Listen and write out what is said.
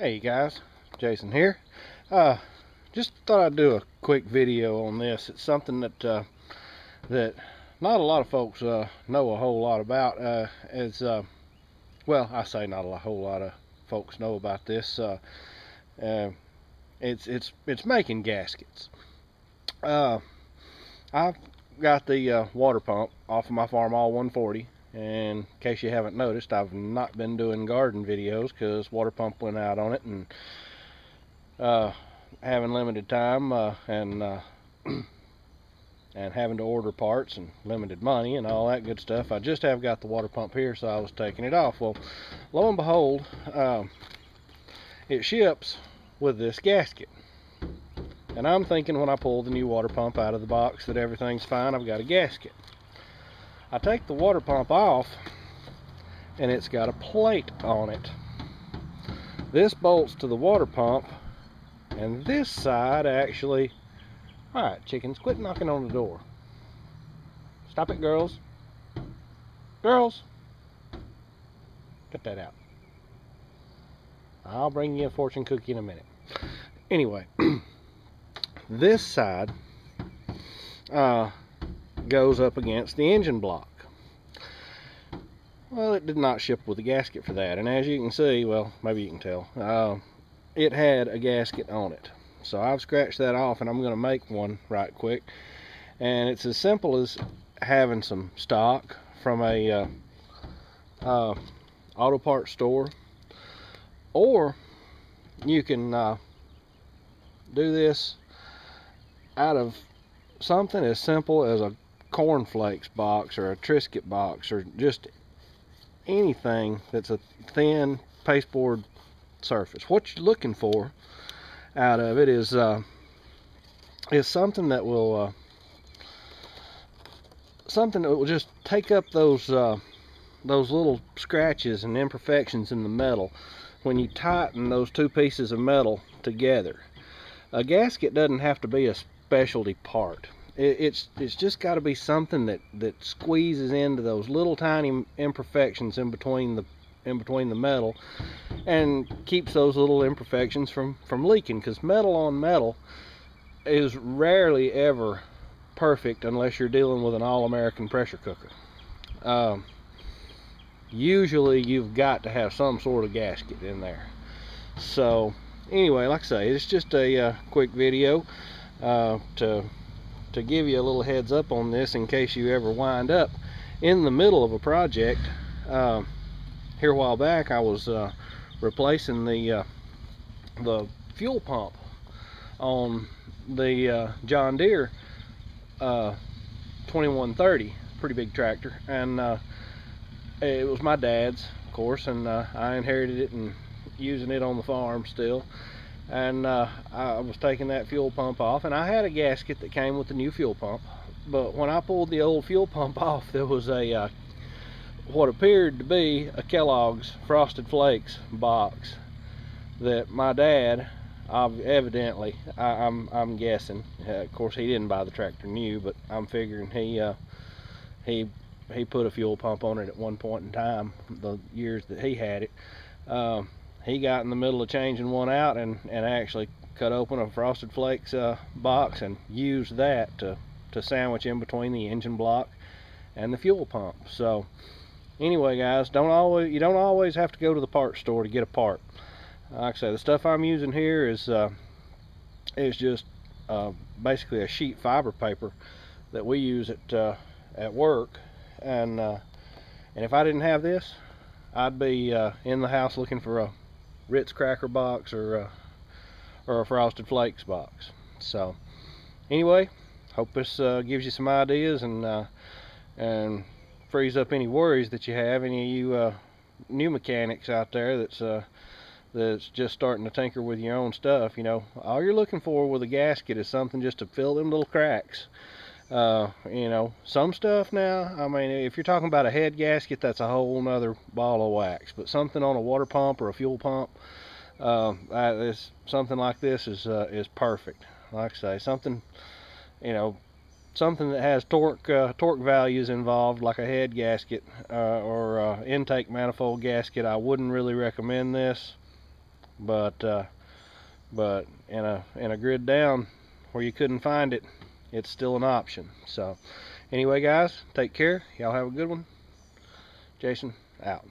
Hey guys, Jason here. Just thought I'd do a quick video on this. It's something that not a lot of folks know a whole lot about. Well, I say not a whole lot of folks know about this. It's making gaskets. I've got the water pump off of my Farmall 140. And in case you haven't noticed, I've not been doing garden videos because water pump went out on it, and having limited time and having to order parts and limited money and all that good stuff. I just have got the water pump here, so I was taking it off. Well, lo and behold, it ships with this gasket. And I'm thinking when I pull the new water pump out of the box that everything's fine. I've got a gasket. I take the water pump off and it's got a plate on it. This bolts to the water pump, and this side actually... Alright, chickens, quit knocking on the door. Stop it, girls. Girls! Cut that out. I'll bring you a fortune cookie in a minute. Anyway, this side goes up against the engine block. Well, it did not ship with a gasket for that, and as you can see, well, maybe you can tell, it had a gasket on it. So I've scratched that off, and I'm going to make one right quick. And it's as simple as having some stock from a auto parts store, or you can do this out of something as simple as a cornflakes box or a Triscuit box, or just anything that's a thin pasteboard surface. What you're looking for out of it is something that will just take up those little scratches and imperfections in the metal when you tighten those two pieces of metal together. A gasket doesn't have to be a specialty part. It's just got to be something that squeezes into those little tiny imperfections in between the metal, and keeps those little imperfections from leaking, because metal on metal is rarely ever perfect unless you're dealing with an all-American pressure cooker. Usually you've got to have some sort of gasket in there. So anyway, like I say, it's just a quick video to give you a little heads up on this in case you ever wind up in the middle of a project. Here a while back, I was replacing the fuel pump on the John Deere 2130, pretty big tractor, and it was my dad's, of course, and I inherited it and using it on the farm still. And I was taking that fuel pump off, and I had a gasket that came with the new fuel pump, but when I pulled the old fuel pump off, there was a what appeared to be a Kellogg's Frosted Flakes box that my dad evidently, I'm guessing, of course he didn't buy the tractor new, but I'm figuring he put a fuel pump on it at one point in time, the years that he had it. He got in the middle of changing one out and actually cut open a Frosted Flakes box and used that to sandwich in between the engine block and the fuel pump. So anyway, guys, you don't always have to go to the parts store to get a part. Like I say, the stuff I'm using here is just basically a sheet fiber paper that we use at work, and if I didn't have this, I'd be in the house looking for a Ritz cracker box or a Frosted Flakes box. So anyway, hope this gives you some ideas and frees up any worries that you have. Any of you new mechanics out there that's just starting to tinker with your own stuff, you know, all you're looking for with a gasket is something just to fill them little cracks. You know, some stuff now, I mean, if you're talking about a head gasket, that's a whole nother ball of wax. But something on a water pump or a fuel pump, something like this is perfect. Like I say, something, you know, something that has torque values involved, like a head gasket or intake manifold gasket, I wouldn't really recommend this. but in a grid down where you couldn't find it, it's still an option. So anyway, guys, take care. Y'all have a good one. Jason out.